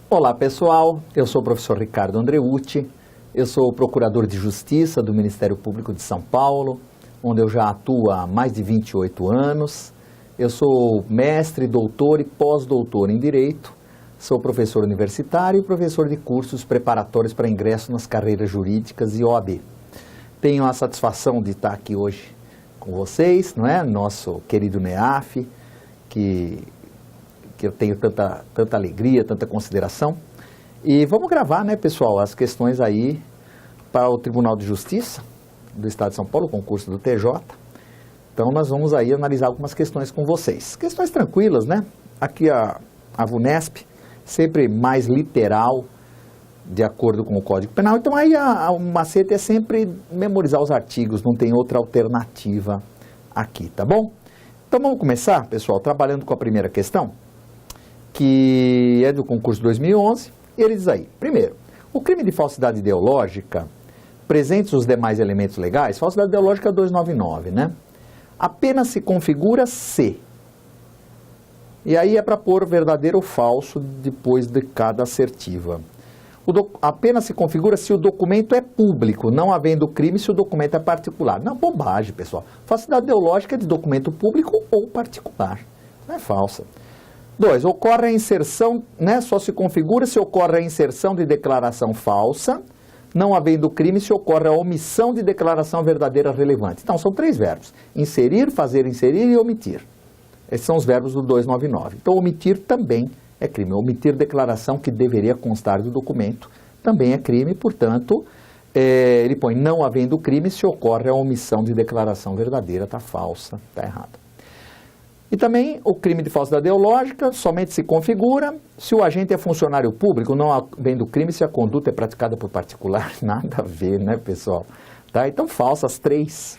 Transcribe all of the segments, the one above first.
Olá pessoal, eu sou o professor Ricardo Andreucci, eu sou procurador de Justiça do Ministério Público de São Paulo, onde eu já atuo há mais de 28 anos. Eu sou mestre, doutor e pós-doutor em Direito, sou professor universitário e professor de cursos preparatórios para ingresso nas carreiras jurídicas e OAB. Tenho a satisfação de estar aqui hoje com vocês, não é? Nosso querido NEAF, que eu tenho tanta alegria, tanta consideração. E vamos gravar, né, pessoal, as questões aí para o Tribunal de Justiça do Estado de São Paulo, o concurso do TJ. Então nós vamos aí analisar algumas questões com vocês. Questões tranquilas, né? Aqui a VUNESP, sempre mais literal, de acordo com o Código Penal. Então aí o macete é sempre memorizar os artigos, não tem outra alternativa aqui, tá bom? Então vamos começar, pessoal, trabalhando com a primeira questão, que é do concurso de 2011, e ele diz aí, primeiro, o crime de falsidade ideológica, presentes os demais elementos legais, falsidade ideológica 299, né? Apenas se configura se. E aí é para pôr verdadeiro ou falso depois de cada assertiva. Apenas se configura se o documento é público, não havendo crime se o documento é particular. Não, bobagem, pessoal. Falsidade ideológica é de documento público ou particular. Não é falsa. 2. Ocorre a inserção, né? Só se configura se ocorre a inserção de declaração falsa, não havendo crime se ocorre a omissão de declaração verdadeira relevante. Então, são 3 verbos. Inserir, fazer inserir e omitir. Esses são os verbos do 299. Então, omitir também é crime. Omitir declaração que deveria constar do documento também é crime, portanto, ele põe não havendo crime se ocorre a omissão de declaração verdadeira, está falsa, está errado. E também o crime de falsidade ideológica somente se configura se o agente é funcionário público, não havendo crime se a conduta é praticada por particular. Nada a ver, né, pessoal? Tá? Então, falsas 3,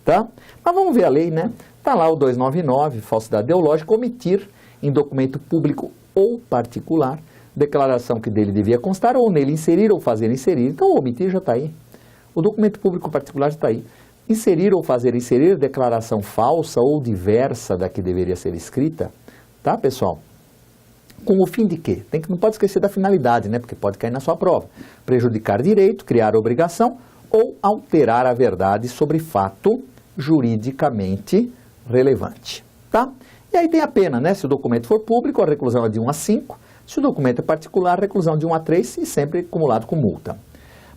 tá? Mas vamos ver a lei, né? Está lá o 299, falsidade ideológica, omitir em documento público ou particular declaração que dele devia constar ou nele inserir ou fazer inserir. Então, o omitir já está aí. O documento público particular já está aí. Inserir ou fazer inserir declaração falsa ou diversa da que deveria ser escrita, tá, pessoal? Com o fim de quê? Não pode esquecer da finalidade, né? Porque pode cair na sua prova. Prejudicar direito, criar obrigação ou alterar a verdade sobre fato juridicamente relevante, tá? E aí tem a pena, né? Se o documento for público, a reclusão é de 1 a 5. Se o documento é particular, a reclusão de 1 a 3 e sempre acumulado com multa.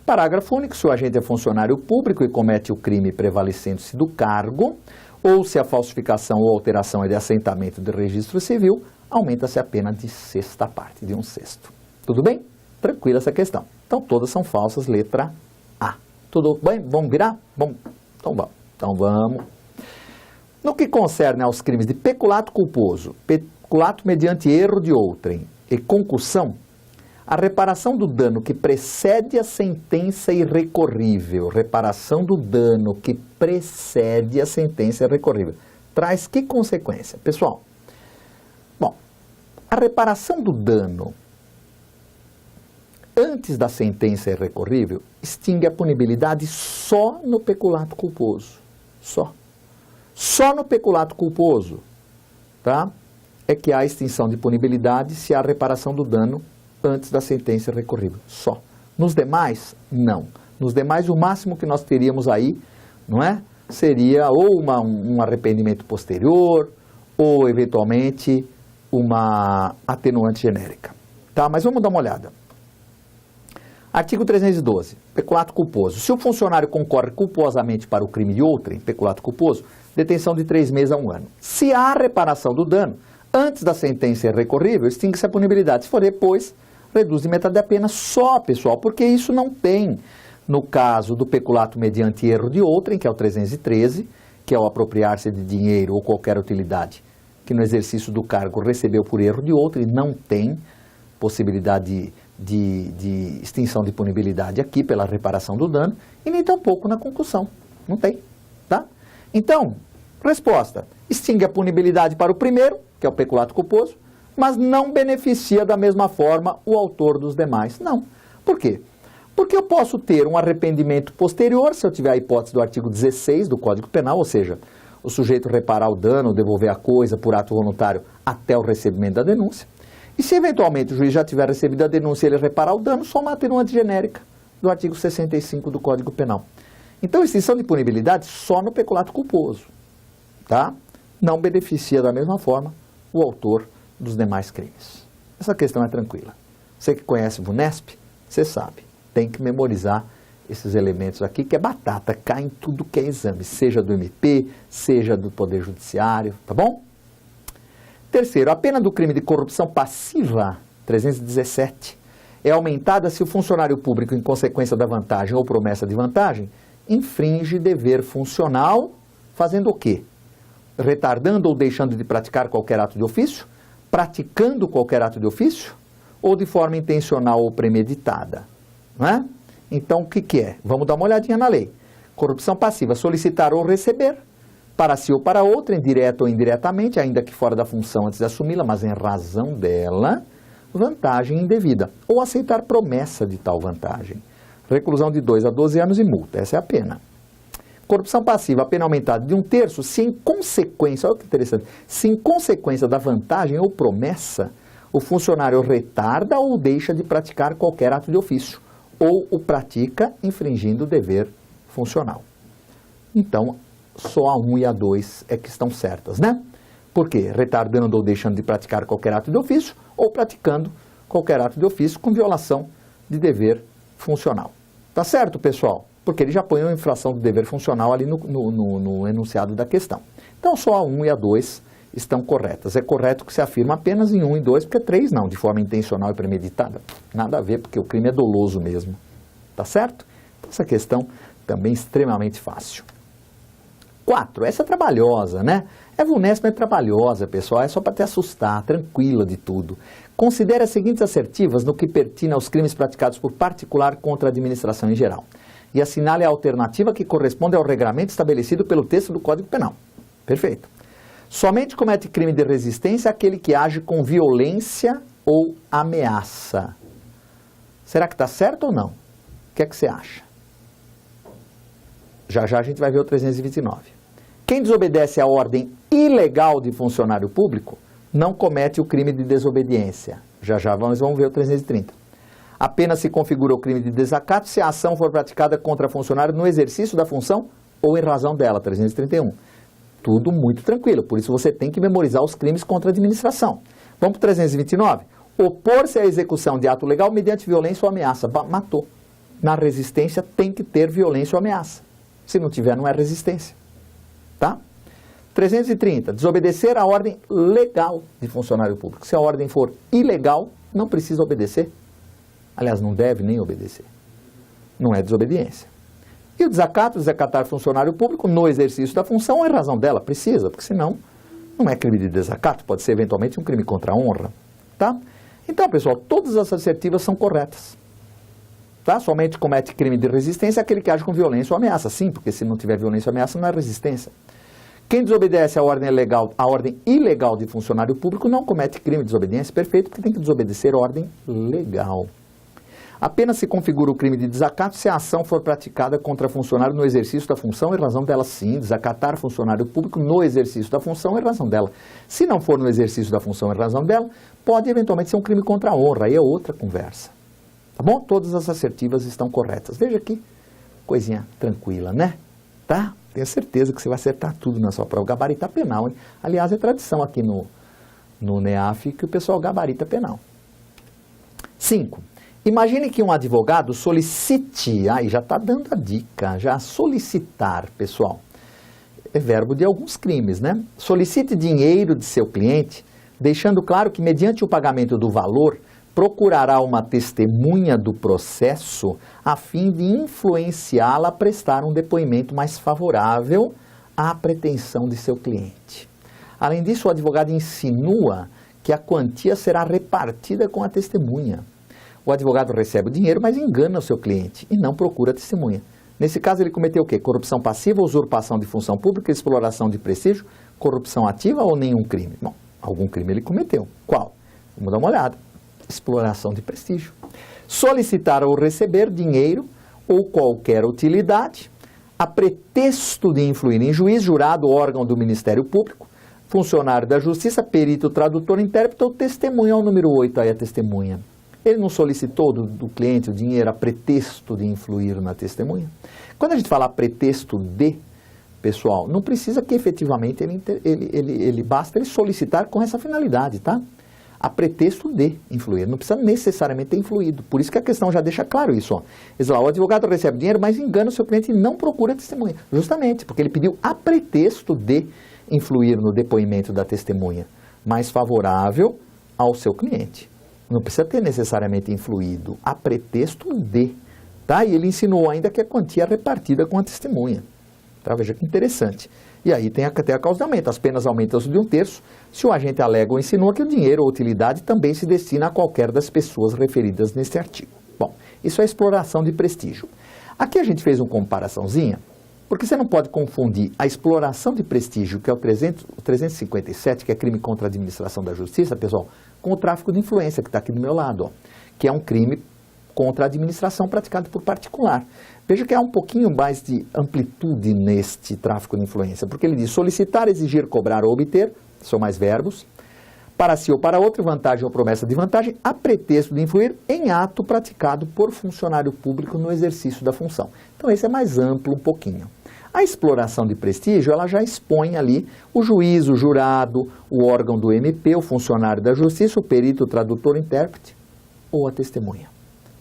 Parágrafo único, se o agente é funcionário público e comete o crime prevalecendo-se do cargo, ou se a falsificação ou alteração é de assentamento de registro civil, aumenta-se a pena de 6ª parte, de 1/6. Tudo bem? Tranquila essa questão. Então, todas são falsas, letra A. Tudo bem? Vamos virar? Bom, então vamos. No que concerne aos crimes de peculato culposo, peculato mediante erro de outrem e concussão, a reparação do dano que precede a sentença irrecorrível, reparação do dano que precede a sentença irrecorrível, traz que consequência? Pessoal, bom, a reparação do dano antes da sentença irrecorrível extingue a punibilidade só no peculato culposo. Só no peculato culposo, tá? É que há extinção de punibilidade se há reparação do dano antes da sentença recorrível, só. Nos demais, não. Nos demais, o máximo que nós teríamos aí, não é? Seria ou um arrependimento posterior, ou, eventualmente, uma atenuante genérica. Tá? Mas vamos dar uma olhada. Artigo 312, peculato culposo. Se o funcionário concorre culposamente para o crime de outrem, peculato culposo, detenção de 3 meses a 1 ano. Se há reparação do dano antes da sentença irrecorrível, extingue-se a punibilidade. Se for depois, reduz de metade a pena só, pessoal, porque isso não tem no caso do peculato mediante erro de outrem, que é o 313, que é o apropriar-se de dinheiro ou qualquer utilidade que no exercício do cargo recebeu por erro de outrem, não tem possibilidade de extinção de punibilidade aqui pela reparação do dano e nem tampouco na concussão. Não tem, tá? Então, resposta, extingue a punibilidade para o primeiro, que é o peculato culposo, mas não beneficia da mesma forma o autor dos demais. Não. Por quê? Porque eu posso ter um arrependimento posterior, se eu tiver a hipótese do artigo 16 do Código Penal, ou seja, o sujeito reparar o dano, devolver a coisa por ato voluntário até o recebimento da denúncia. E se eventualmente o juiz já tiver recebido a denúncia e ele reparar o dano, só uma atenuante genérica do artigo 65 do Código Penal. Então, extinção de punibilidade só no peculato culposo, tá? Não beneficia da mesma forma o autor dos demais crimes. Essa questão é tranquila. Você que conhece o VUNESP, você sabe, tem que memorizar esses elementos aqui, que é batata, cai em tudo que é exame, seja do MP, seja do Poder Judiciário, tá bom? Terceiro, a pena do crime de corrupção passiva, 317, é aumentada se o funcionário público, em consequência da vantagem ou promessa de vantagem, infringe dever funcional, fazendo o quê? Retardando ou deixando de praticar qualquer ato de ofício, praticando qualquer ato de ofício, ou de forma intencional ou premeditada, não é? Então, o que é? Vamos dar uma olhadinha na lei. Corrupção passiva, solicitar ou receber, para si ou para outra, indireta ou indiretamente, ainda que fora da função antes de assumi-la, mas em razão dela, vantagem indevida, ou aceitar promessa de tal vantagem. Reclusão de 2 a 12 anos e multa, essa é a pena. Corrupção passiva, a pena aumentada de 1/3, se em consequência, olha que interessante, se em consequência da vantagem ou promessa, o funcionário retarda ou deixa de praticar qualquer ato de ofício, ou o pratica infringindo o dever funcional. Então, só a 1 e a 2 é que estão certas, né? Por quê? Retardando ou deixando de praticar qualquer ato de ofício, ou praticando qualquer ato de ofício com violação de dever funcional. Tá certo, pessoal? Porque ele já põe uma infração do dever funcional ali no enunciado da questão. Então, só a 1 e a 2 estão corretas. É correto que se afirma apenas em 1 e 2, porque 3 não, de forma intencional e premeditada. Nada a ver, porque o crime é doloso mesmo. Tá certo? Então, essa questão também é extremamente fácil. 4, essa é trabalhosa, né? É VUNESP, mas é trabalhosa, pessoal. É só para te assustar, tranquila de tudo. Considere as seguintes assertivas no que pertine aos crimes praticados por particular contra a administração em geral. E assinale a alternativa que corresponde ao regramento estabelecido pelo texto do Código Penal. Perfeito. Somente comete crime de resistência aquele que age com violência ou ameaça. Será que está certo ou não? O que é que você acha? Já já a gente vai ver o 329. Quem desobedece à ordem ilegal de funcionário público não comete o crime de desobediência. Já já nós vamos ver o 330. Apenas se configura o crime de desacato se a ação for praticada contra funcionário no exercício da função ou em razão dela, 331. Tudo muito tranquilo, por isso você tem que memorizar os crimes contra a administração. Vamos para o 329. Opor-se à execução de ato legal mediante violência ou ameaça. Matou. Na resistência tem que ter violência ou ameaça. Se não tiver, não é resistência. Tá? 330. Desobedecer à ordem legal de funcionário público. Se a ordem for ilegal, não precisa obedecer. Aliás, não deve nem obedecer. Não é desobediência. E o desacato, desacatar funcionário público no exercício da função é razão dela, precisa, porque senão não é crime de desacato, pode ser eventualmente um crime contra a honra. Tá? Então, pessoal, todas as assertivas são corretas. Tá? Somente comete crime de resistência aquele que age com violência ou ameaça. Sim, porque se não tiver violência ou ameaça, não é resistência. Quem desobedece à ordem ilegal de funcionário público não comete crime de desobediência, perfeito, porque tem que desobedecer a ordem legal. Apenas se configura o crime de desacato se a ação for praticada contra funcionário no exercício da função em razão dela. Sim, desacatar funcionário público no exercício da função em razão dela. Se não for no exercício da função em razão dela, pode eventualmente ser um crime contra a honra, aí é outra conversa. Tá bom? Todas as assertivas estão corretas. Veja aqui, coisinha tranquila, né? Tá? Tenho certeza que você vai acertar tudo na sua prova. Gabarita penal, hein? Aliás, é tradição aqui no NEAF que o pessoal gabarita penal. 5. Imagine que um advogado solicite, aí já está dando a dica, já solicitar, pessoal, é verbo de alguns crimes, né? Solicite dinheiro de seu cliente, deixando claro que mediante o pagamento do valor, procurará uma testemunha do processo a fim de influenciá-la a prestar um depoimento mais favorável à pretensão de seu cliente. Além disso, o advogado insinua que a quantia será repartida com a testemunha. O advogado recebe o dinheiro, mas engana o seu cliente e não procura testemunha. Nesse caso, ele cometeu o quê? Corrupção passiva, usurpação de função pública, exploração de prestígio, corrupção ativa ou nenhum crime? Bom, algum crime ele cometeu. Qual? Vamos dar uma olhada. Exploração de prestígio. Solicitar ou receber dinheiro ou qualquer utilidade a pretexto de influir em juiz, jurado ou órgão do Ministério Público funcionário da justiça, perito, tradutor, intérprete ou testemunha, é o número 8 aí, a testemunha. Ele não solicitou do cliente o dinheiro a pretexto de influir na testemunha? Quando a gente fala a pretexto de, pessoal, não precisa que efetivamente basta ele solicitar com essa finalidade, tá? A pretexto de influir, não precisa necessariamente ter influído. Por isso que a questão já deixa claro isso, ó. Diz lá, o advogado recebe dinheiro, mas engana o seu cliente e não procura testemunha. Justamente, porque ele pediu a pretexto de influir no depoimento da testemunha, mais favorável ao seu cliente. Não precisa ter necessariamente influído, a pretexto de, tá? E ele insinuou ainda que a quantia é repartida com a testemunha. Tá? Veja que interessante. E aí tem até a causa de aumento. As penas aumentam de 1/3 se o agente alega ou insinua que o dinheiro ou utilidade também se destina a qualquer das pessoas referidas neste artigo. Bom, isso é exploração de prestígio. Aqui a gente fez uma comparaçãozinha, porque você não pode confundir a exploração de prestígio, que é o 357, que é crime contra a administração da justiça, pessoal, com o tráfico de influência, que está aqui do meu lado, ó, que é um crime contra a administração praticado por particular. Veja que há um pouquinho mais de amplitude neste tráfico de influência, porque ele diz solicitar, exigir, cobrar ou obter, são mais verbos, para si ou para outro, vantagem ou promessa de vantagem, a pretexto de influir em ato praticado por funcionário público no exercício da função. Então esse é mais amplo um pouquinho. A exploração de prestígio, ela já expõe ali o juiz, o jurado, o órgão do MP, o funcionário da justiça, o perito, o tradutor, o intérprete ou a testemunha.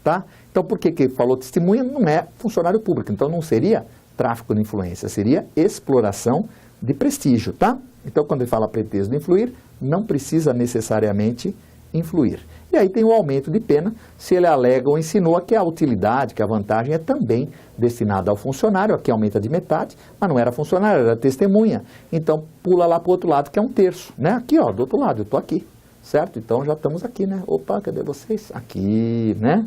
Tá? Então, por que falou testemunha? Não é funcionário público, então não seria tráfico de influência, seria exploração de prestígio, tá? Então, quando ele fala pretexto de influir, não precisa necessariamente influir. E aí tem o aumento de pena se ele alega ou insinua que a utilidade, que a vantagem é também destinada ao funcionário, aqui aumenta de metade, mas não era funcionário, era testemunha. Então, pula lá para o outro lado, que é 1/3, né? Aqui, ó, do outro lado, eu estou aqui, certo? Então, já estamos aqui, né? Opa, cadê vocês? Aqui, né?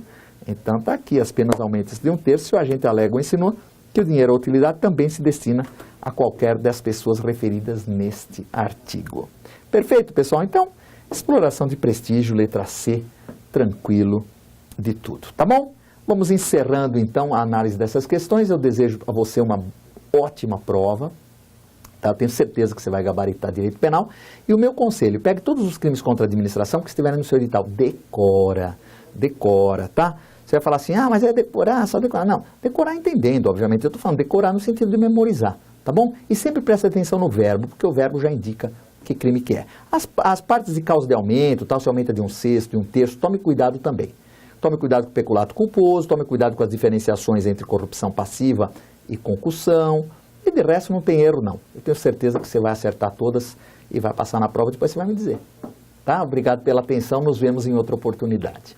Então está aqui, as penas aumentam de 1/3 se o agente alega ou insinua que o dinheiro ou utilidade também se destina a qualquer das pessoas referidas neste artigo. Perfeito, pessoal? Então, exploração de prestígio, letra C, tranquilo de tudo, tá bom? Vamos encerrando então a análise dessas questões. Eu desejo a você uma ótima prova. Tá? Eu tenho certeza que você vai gabaritar direito penal. E o meu conselho, pegue todos os crimes contra a administração que estiverem no seu edital. Decora, tá? Você vai falar assim, ah, mas é decorar, só decorar. Não, decorar entendendo, obviamente. Eu estou falando decorar no sentido de memorizar, tá bom? E sempre preste atenção no verbo, porque o verbo já indica que crime que é. As partes de causa de aumento, tal, se aumenta de 1/6, de 1/3, tome cuidado também. Tome cuidado com o peculato culposo, tome cuidado com as diferenciações entre corrupção passiva e concussão. E de resto não tem erro, não. Eu tenho certeza que você vai acertar todas e vai passar na prova, depois você vai me dizer. Tá? Obrigado pela atenção, nos vemos em outra oportunidade.